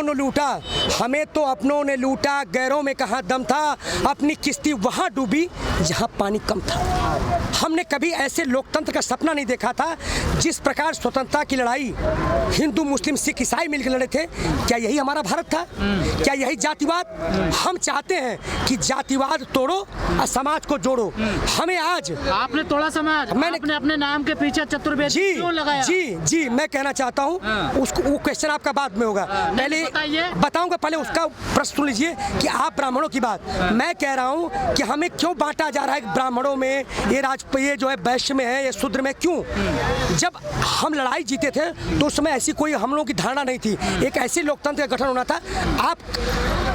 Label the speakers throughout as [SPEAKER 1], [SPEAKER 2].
[SPEAKER 1] ने लूटा, हमें तो अपनों ने लूटा, गैरों में कहाँ दम था, अपनी किश्ती वहाँ डूबी जहाँ पानी कम था। हमने कभी ऐसे लोकतंत्र का सपना नहीं देखा था। जिस प्रकार स्वतंत्रता की लड़ाई हिंदू मुस्लिम सिख ईसाई मिलकर लड़े थे, क्या यही हमारा भारत था? क्या यही जातिवाद? हम चाहते हैं कि जातिवाद तोड़ो और समाज को जोड़ो। हमें आज
[SPEAKER 2] आपने तोड़ा समाज, आपने अपने नाम के पीछे चतुर्वेदी क्यों लगाया?
[SPEAKER 1] जी मैं कहना चाहता हूँ, उसको वो क्वेश्चन आपका बाद में होगा, पहले बताऊंगा, पहले उसका प्रश्न सुन लीजिए कि आप ब्राह्मणों की बात, मैं कह रहा हूँ कि हमें क्यों बांटा जा रहा है ब्राह्मणों में, ये जो है वैश्य में है, ये शूद्र में, क्यों? जब हम लड़ाई जीते थे तो उस समय ऐसी कोई हम लोगों की धारणा नहीं थी। एक ऐसी लोकतंत्र का गठन होना था। आप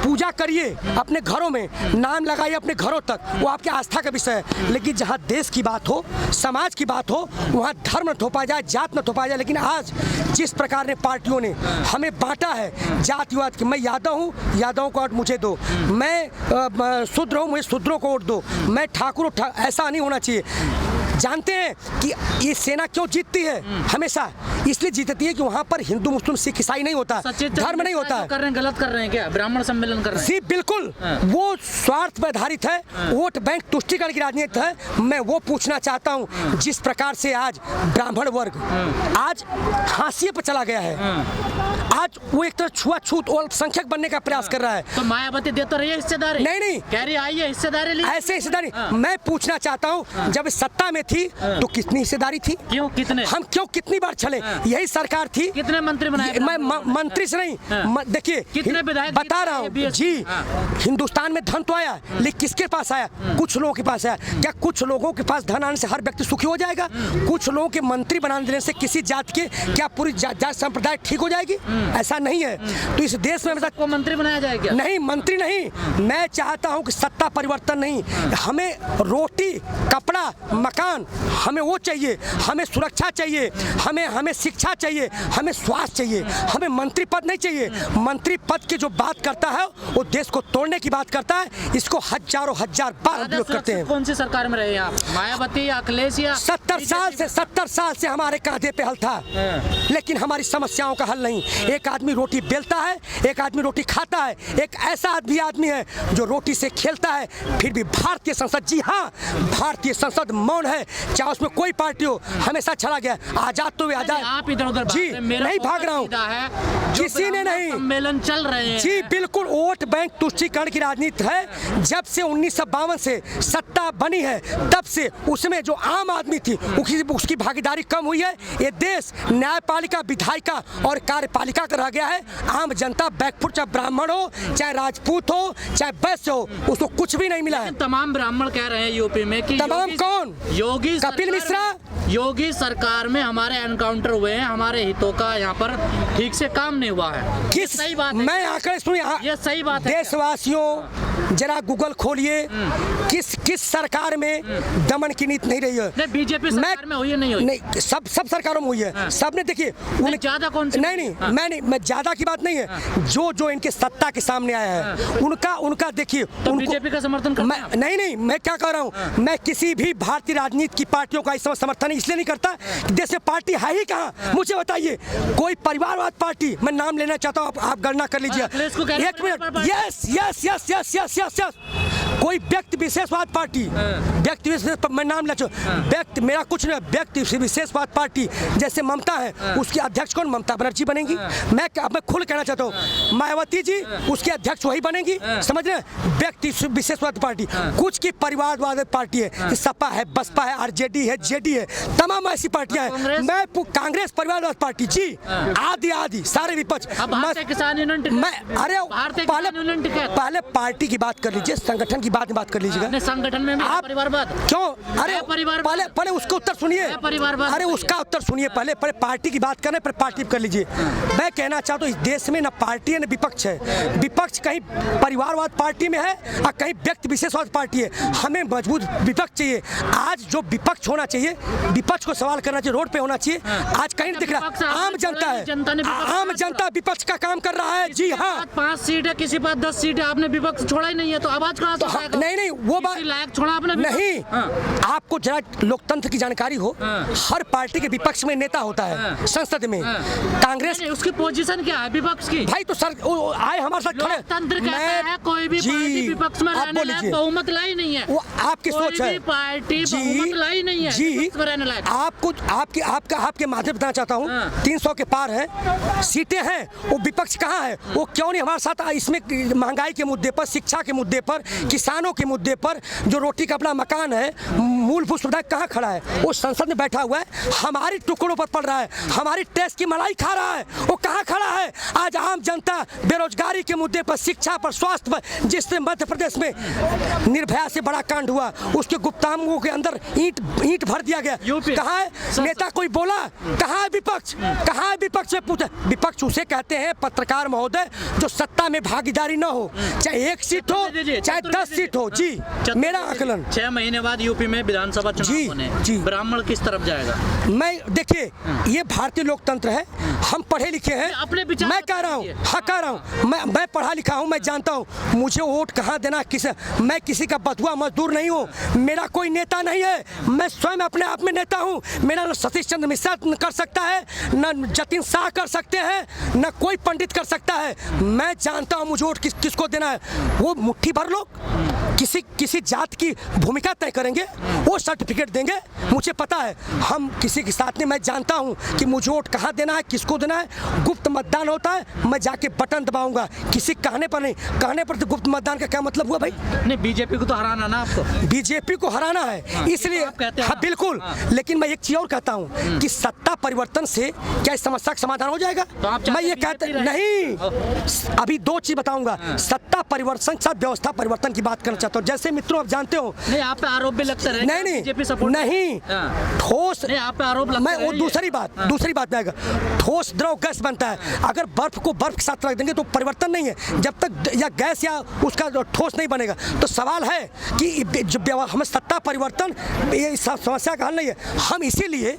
[SPEAKER 1] पूजा करिए अपने घरों में, नाम लगाइए अपने घरों तक, वो आपकी आस्था का विषय है। लेकिन जहाँ देश की बात हो, समाज की बात हो, वहाँ धर्म न थोपा जाए, जात न थोपा जाए। लेकिन आज जिस प्रकार ने पार्टियों ने हमें बांटा है जातिवाद की, मैं यादव हूँ, यादवों को वोट मुझे दो, मैं शूद्र हूँ, मुझे शूद्रों को वोट दो, मैं ठाकुर ऐसा नहीं होना चाहिए। जानते हैं कि ये सेना क्यों जीतती है? हमेशा इसलिए जीतती है कि वहाँ पर हिंदू मुस्लिम सिख ईसाई नहीं होता, धर्म नहीं होता।
[SPEAKER 2] गलत कर रहे हैं क्या? ब्राह्मण सम्मेलन कर रहे हैं?
[SPEAKER 1] जी बिल्कुल, वो स्वार्थ पे आधारित है, वोट बैंक तुष्टिकरण की राजनीति है। मैं वो पूछना चाहता हूँ, जिस प्रकार से आज ब्राह्मण वर्ग आज हाशिए पर चला गया है, आज वो एक तरह छुआछूत और अल्पसंख्यक बनने का प्रयास कर रहा है।
[SPEAKER 2] तो मायावती देते रहिए हिस्सेदारी?
[SPEAKER 1] नहीं
[SPEAKER 2] कह रही आई है हिस्सेदारी,
[SPEAKER 1] ऐसे हिस्सेदारी। मैं पूछना चाहता हूँ, जब सत्ता में थी तो कितनी हिस्सेदारी थी?
[SPEAKER 2] क्यों? कितने?
[SPEAKER 1] हम क्यों कितनी बार चले? यही सरकार थी।
[SPEAKER 2] कितने मंत्री बनाए?
[SPEAKER 1] मैं मंत्री से नहीं, देखिए
[SPEAKER 2] कितने विधायक
[SPEAKER 1] बता रहा हूँ जी। हिंदुस्तान में धन तो आया, लेकिन किसके पास आया? कुछ लोगों के पास आया। क्या कुछ लोगों के पास धन आने से हर व्यक्ति सुखी हो जाएगा? कुछ लोगों के मंत्री बनाने देने से किसी जात के क्या पूरी जात संप्रदाय ठीक हो जाएगी? ऐसा नहीं है। तो इस देश में
[SPEAKER 2] को मंत्री बनाया जाएगा?
[SPEAKER 1] नहीं, मंत्री नहीं। मैं चाहता हूँ कि सत्ता परिवर्तन नहीं, हमें रोटी कपड़ा मकान, हमें वो चाहिए, हमें सुरक्षा चाहिए, हमें शिक्षा चाहिए, हमें स्वास्थ्य चाहिए, हमें मंत्री पद नहीं चाहिए। मंत्री पद की जो बात करता है वो देश को तोड़ने की बात करता है। इसको हजारों हजार बार हम लोग करते हैं।
[SPEAKER 2] कौन सी सरकार में रहे आप? मायावती या अखिलेश या?
[SPEAKER 1] 70 साल से हमारे कांधे पे हल था, लेकिन हमारी समस्याओं का हल नहीं। एक आदमी रोटी बेलता है, एक आदमी रोटी खाता है, एक ऐसा आदमी है जो रोटी से खेलता है। फिर भी भारतीय संसद, जी हाँ, भारतीय संसद मौन है, चाहे उसमें कोई पार्टी हो, हमेशा छड़ा गया। आजाद तो वे आजाद।
[SPEAKER 2] आप इधर उधर
[SPEAKER 1] जी नहीं भाग रहा हूँ, किसी ने नहीं।
[SPEAKER 2] सम्मेलन चल रहे हैं
[SPEAKER 1] जी बिल्कुल, वोट बैंक तुष्टीकरण की राजनीति है। जब से 1952 से सत्ता बनी है, तब से उसमें जो आम आदमी थी उसकी भागीदारी कम हुई है। ये देश न्यायपालिका, विधायिका और कार्यपालिका का रह गया है। आम जनता बैकफुट, चाहे ब्राह्मण हो, चाहे राजपूत हो, चाहे वैश्य हो, उसको कुछ भी नहीं मिला है।
[SPEAKER 2] तमाम ब्राह्मण कह रहे हैं यूपी में कि
[SPEAKER 1] तमाम कौन?
[SPEAKER 2] योगी
[SPEAKER 1] कपिल मिश्रा।
[SPEAKER 2] योगी सरकार में हमारे एनकाउंटर हुए हैं, हमारे हितों का यहाँ पर ठीक से काम नहीं हुआ है।
[SPEAKER 1] किस
[SPEAKER 2] सही बात है?
[SPEAKER 1] मैं आकर सुनिए,
[SPEAKER 2] ये सही बात है।
[SPEAKER 1] देशवासियों जरा गूगल खोलिए, किस सरकार में दमन की नीति नहीं रही है?
[SPEAKER 2] बीजेपी सरकार में हुई है? नहीं हुई?
[SPEAKER 1] नहीं, सब सरकारों में हुई है। सबने देखिए
[SPEAKER 2] ज्यादा कौन सी?
[SPEAKER 1] नहीं, मैं ज्यादा की बात नहीं है। जो इनके सत्ता के सामने आया है उनका देखिए।
[SPEAKER 2] तो बीजेपी का समर्थन करना?
[SPEAKER 1] नहीं, मैं क्या कह रहा हूँ, मैं किसी भी भारतीय राजनीति की पार्टियों का इस समय समर्थन इसलिए नहीं करता कि देश में पार्टी है ही कहाँ। मुझे बताइए कोई परिवारवाद पार्टी, मैं नाम लेना चाहता हूँ, आप गणना कर लीजिए। एक मिनट, यस, कोई व्यक्ति विशेषवाद पार्टी, व्यक्ति विशेष, मैं नाम ले, व्यक्ति मेरा कुछ नहीं, व्यक्ति विशेषवाद पार्टी जैसे ममता है, उसकी अध्यक्ष कौन? ममता बनर्जी बनेगी। मैं खुद कहना चाहता हूँ, मायावती जी उसके अध्यक्ष वही बनेगी। समझ रहे? व्यक्ति विशेषवाद पार्टी, कुछ की परिवारवाद पार्टी है, सपा है, बसपा है, आरजेडी है, जेडी है, तमाम ऐसी पार्टियां हैं। मैं कांग्रेस परिवारवाद पार्टी, जी आदि सारे विपक्ष। पहले पार्टी की बात कर लीजिए, संगठन की बात कर लीजिएगा।
[SPEAKER 2] संगठन में
[SPEAKER 1] आप
[SPEAKER 2] परिवारवाद
[SPEAKER 1] क्यों? अरे पहले उसका उत्तर सुनिए। अरे उसका उत्तर सुनिए, पहले पार्टी की बात करने पर पार्टी कर लीजिए। मैं कहना चाहता हूँ, इस देश में न पार्टी है न विपक्ष है। विपक्ष कहीं परिवारवाद पार्टी में है और कहीं व्यक्ति विशेषवाद पार्टी है। हमें मजबूत विपक्ष चाहिए। आज जो विपक्ष होना चाहिए, विपक्ष को सवाल करना चाहिए, रोड पे होना चाहिए। आज कहीं दिख रहा, आम जनता है, आम जनता विपक्ष का काम कर रहा है। जी हाँ,
[SPEAKER 2] 5 सीट है, किसी पास 10 सीट है, आपने विपक्ष छोड़ा ही नहीं है, तो आवाज कहाँ?
[SPEAKER 1] तो नहीं वो बात
[SPEAKER 2] लायक छोड़ा आपने
[SPEAKER 1] नहीं। आपको जरा लोकतंत्र की जानकारी हो, हर पार्टी के विपक्ष में नेता होता है संसद में। कांग्रेस
[SPEAKER 2] उसकी पोजीशन क्या है विपक्ष की?
[SPEAKER 1] भाई तो सर आए हमारे साथ खड़े।
[SPEAKER 2] लोकतंत्र कहता है कोई भी पार्टी विपक्ष में रहने लायक बहुमत लाई नहीं है।
[SPEAKER 1] वो आपकी सोच है।
[SPEAKER 2] पार्टी बहुमत लाई नहीं है
[SPEAKER 1] जी।
[SPEAKER 2] रहने लायक।
[SPEAKER 1] आपको आपके माध्यम बताना चाहता हूँ, 300 के पार है सीटें हैं, वो विपक्ष कहाँ है? वो क्यों नहीं हमारे साथ इसमें महंगाई के मुद्दे पर, शिक्षा के मुद्दे पर, किसानों के मुद्दे पर, जो रोटी का अपना मकान है, मूलभूत सुविधा कहाँ खड़ा है? वो संसद में बैठा हुआ है, हमारी टुकड़ों पर पड़ रहा है, हमारी टैक्स की मलाई खा रहा है। वो कहाँ खड़ा है? आज आम जनता बेरोजगारी के मुद्दे पर, शिक्षा पर, स्वास्थ्य पर, जिससे मध्य प्रदेश में निर्भया से बड़ा कांड हुआ, उसके गुप्तांगों के अंदर ईंट भर दिया गया। कहाँ है नेता? कोई बोला? कहाँ है विपक्ष? कहाँ है विपक्ष? में पूछे। विपक्ष उसे कहते हैं पत्रकार महोदय जो सत्ता में भागीदारी न हो, चाहे 1 सीट हो चाहे 10 सीट हो। जी मेरा आकलन
[SPEAKER 2] 6 महीने बाद यूपी में विधानसभा चुनाव होने, ब्राह्मण किस तरफ जाएगा?
[SPEAKER 1] मैं देखिए, ये भारतीय लोकतंत्र है, हम पढ़े लिखे हैं।
[SPEAKER 2] अपने विचार
[SPEAKER 1] मैं कह रहा हूँ, हाँ कह रहा हूँ, मैं पढ़ा लिखा हूँ, मैं जानता हूँ मुझे वोट कहाँ देना, मैं किसी का बथुआ मजदूर नहीं हूँ, मेरा कोई नेता नहीं है, मैं स्वयं अपने आप में नेता हूँ। मेरा न सतीश चंद्र मिश्रा कर सकता है, न जतिन शाह कर सकते हैं, न कोई पंडित कर सकता है। मैं जानता हूँ मुझे वोट किसको देना है। वो मुट्ठी भर लोग किसी जात की भूमिका तय करेंगे, वो सर्टिफिकेट देंगे, मुझे पता है। हम किसी के साथ नहीं, मैं जानता हूँ कि मुझे वोट कहाँ देना है, किसको देना है। गुप्त मतदान होता है, मैं जाके बटन दबाऊंगा, किसी कहने पर नहीं। कहने पर तो गुप्त मतदान का क्या मतलब हुआ भाई?
[SPEAKER 2] नहीं, बीजेपी को तो हराना ना आपको।
[SPEAKER 1] बीजेपी को हराना है, इसलिए हाँ बिल्कुल। लेकिन मैं एक चीज और कहता हूँ कि सत्ता परिवर्तन से क्या इस समस्या का समाधान हो जाएगा?
[SPEAKER 2] तो
[SPEAKER 1] मैं ये कहता नहीं, अभी 2 चीज बताऊंगा। सत्ता परिवर्तन साथ व्यवस्था परिवर्तन की बात करना चाहता हूँ। जैसे मित्रों आप जानते हो,
[SPEAKER 2] नहीं आप पे आरोप भी लगता है।
[SPEAKER 1] नहीं नहीं ठोस,
[SPEAKER 2] नहीं आप पे आरोप लगता है।
[SPEAKER 1] मैं वो दूसरी बात में आएगा। ठोस द्रव गैस बनता है, अगर बर्फ को बर्फ के साथ रख देंगे तो परिवर्तन नहीं है, जब तक या गैस या उसका ठोस नहीं बनेगा। तो सवाल है कि हमें सत्ता परिवर्तन ये समस्या का हल नहीं है। हम इसीलिए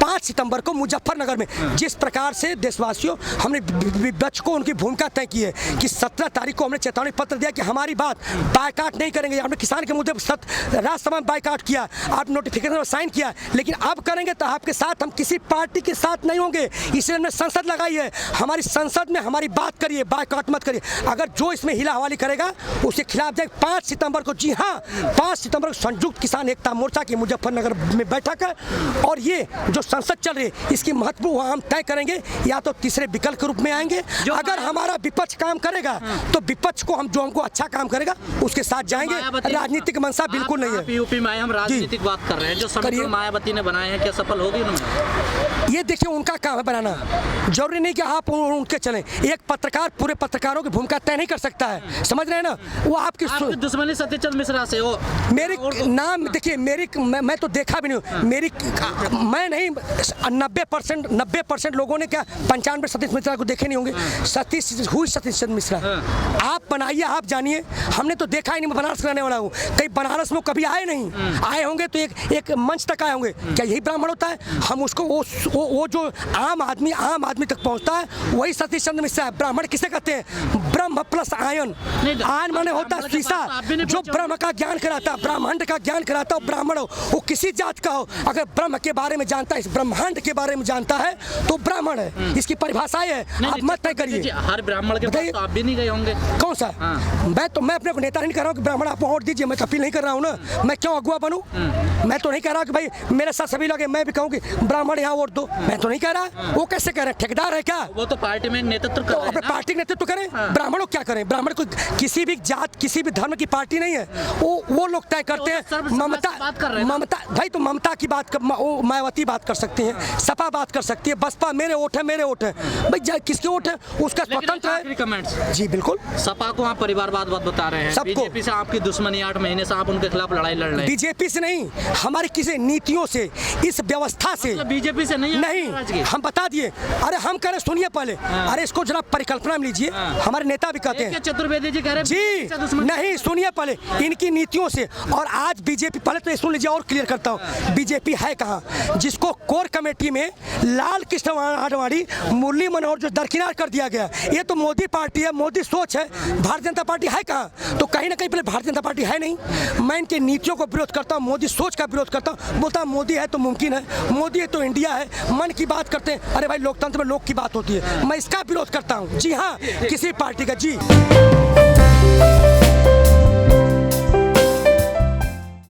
[SPEAKER 1] 5 सितंबर को मुजफ्फरनगर में जिस प्रकार से देशवासियों हमने विपक्ष को उनकी भूमिका तय की है कि 17 तारीख को हमने चेतावनी पत्र दिया कि हमारी बात बायकाट नहीं करेंगे। हमने किसान के मुद्दे पर राज्यसभा में बायकाट किया, आप नोटिफिकेशन में साइन किया, लेकिन अब करेंगे तो आपके साथ, हम किसी पार्टी के साथ नहीं होंगे। इसलिए हमने संसद लगाई है, हमारी संसद में हमारी बात करिए, बायकाट मत करिए। अगर जो इसमें हिला हवाली करेगा उसके खिलाफ जाए 5 सितंबर को। जी हाँ, 5 सितंबर को संयुक्त किसान एकता मोर्चा की मुजफ्फरनगर में बैठक है, और ये जो संसद चल रही है इसकी महत्व हम तय करेंगे, या तो तीसरे विकल्प के रूप में आएंगे। अगर हमारा विपक्ष काम करेगा तो विपक्ष को जो हमको अच्छा काम करेगा उसके साथ जाएंगे। राजनीतिक मंशा बिल्कुल नहीं है।
[SPEAKER 2] यूपी में हम राजनीतिक बात कर रहे हैं, जो समीकरण मायावती ने बनाए हैं, क्या सफल होगी उन्होंने?
[SPEAKER 1] ये देखिए उनका काम है बनाना, जरूरी नहीं कि आप उनके चलें। एक पत्रकार पूरे पत्रकारों की भूमिका तय नहीं कर सकता है, समझ रहे हैं ना? वो आपकी
[SPEAKER 2] दुश्मनी सतीश चंद्र मिश्रा से हो।
[SPEAKER 1] मेरी नाम देखिए, मैं तो देखा भी नहीं हूँ, मैं नहीं 90% लोगों ने क्या 95 सतीश मिश्रा को देखे नहीं होंगे। सतीश चंद्र मिश्रा आप बनाइए, आप जानिए, हमने तो देखा ही नहीं। मैं बनारस रहने वाला हूँ, कहीं बनारस में कभी आए नहीं, आए होंगे तो एक मंच तक आए होंगे। क्या यही ब्राह्मण होता है? हम उसको वो जो आम आदमी तक पहुँचता है वही सतीश चंद्र मिश्रा है। ब्राह्मण किसे कहते हैं? ब्रह्म प्लस आयन। आयन माने होता है शीशा, जो ब्रह्म का ज्ञान कराता, ब्रह्मांड का ज्ञान कराता हो। ब्राह्मण हो, वो किसी जात का हो, अगर ब्रह्म के बारे में जानता है, इस ब्रह्मांड के बारे में जानता है तो ब्राह्मण है। इसकी परिभाषा है, आप मत तय करिए।
[SPEAKER 2] हर ब्राह्मण के पास तो आप भी नहीं गए होंगे।
[SPEAKER 1] कौन सा? मैं अपने नेता नहीं कर रहा हूँ कि ब्राह्मण आप वोट दीजिए, मैं अपील नहीं कर रहा हूँ ना। मैं क्यों अगुआ बनूं? मैं तो नहीं कह रहा कि भाई मेरे साथ सभी लोग, मैं भी कहूँ कि ब्राह्मण यहाँ वोट दो, मैं तो नहीं कह रहा। वो कैसे कह रहे हैं? ठेकेदार है क्या? वो
[SPEAKER 2] तो पार्टी में नेतृत्व कर रहे हैं।
[SPEAKER 1] अपने पार्टी नेतृत्व करें। ब्राह्मणों क्या करें? ब्राह्मण को किसी भी जात, किसी भी धर्म की पार्टी नहीं है, वो लोग तय करते हैं। ममता भाई, तो ममता की बात, मायावती बात कर सकती है, सपा बात कर सकती है, बसपा मेरे वोट है भाई, किसके वोट है उसका स्वतंत्र है। जी बिल्कुल।
[SPEAKER 2] सपा को आप परिवारवाद बता रहे हैं, बीजेपी से आपकी दुश्मनी 8 महीने से आप उनके खिलाफ लड़ाई लड़ रहे हैं।
[SPEAKER 1] बीजेपी से नहीं, हमारी किसी नीतियों से, इस व्यवस्था से।
[SPEAKER 2] बीजेपी से
[SPEAKER 1] नहीं, हम बता दिए। अरे हम कह रहे सुनिए पहले, अरे इसको जरा परिकल्पना में लीजिए। हमारे नेता भी कहते हैं,
[SPEAKER 2] चतुर्वेदी जी कह रहे
[SPEAKER 1] जी नहीं, सुनिए पहले इनकी नीतियों से। और आज बीजेपी, पहले तो सुन लीजिए और क्लियर करता हूँ, बीजेपी है कहाँ जिसको कोर कमेटी में लाल कृष्ण आडवाणी, मुरली मनोहर जो दरकिनार कर दिया गया, ये तो मोदी पार्टी है, मोदी सोच है। भारतीय जनता पार्टी है कहाँ? तो कहीं ना कहीं पहले भारतीय जनता पार्टी है नहीं। मैं इनके नीतियों को विरोध करता हूँ, मोदी सोच का विरोध करता हूँ। बोलता हूँ मोदी है तो मुमकिन है, मोदी है तो इंडिया है, मन की बात करते हैं। अरे भाई, लोकतंत्र में लोक की बात होती है, मैं इसका विरोध करता हूँ। जी हाँ, किसी पार्टी का। जी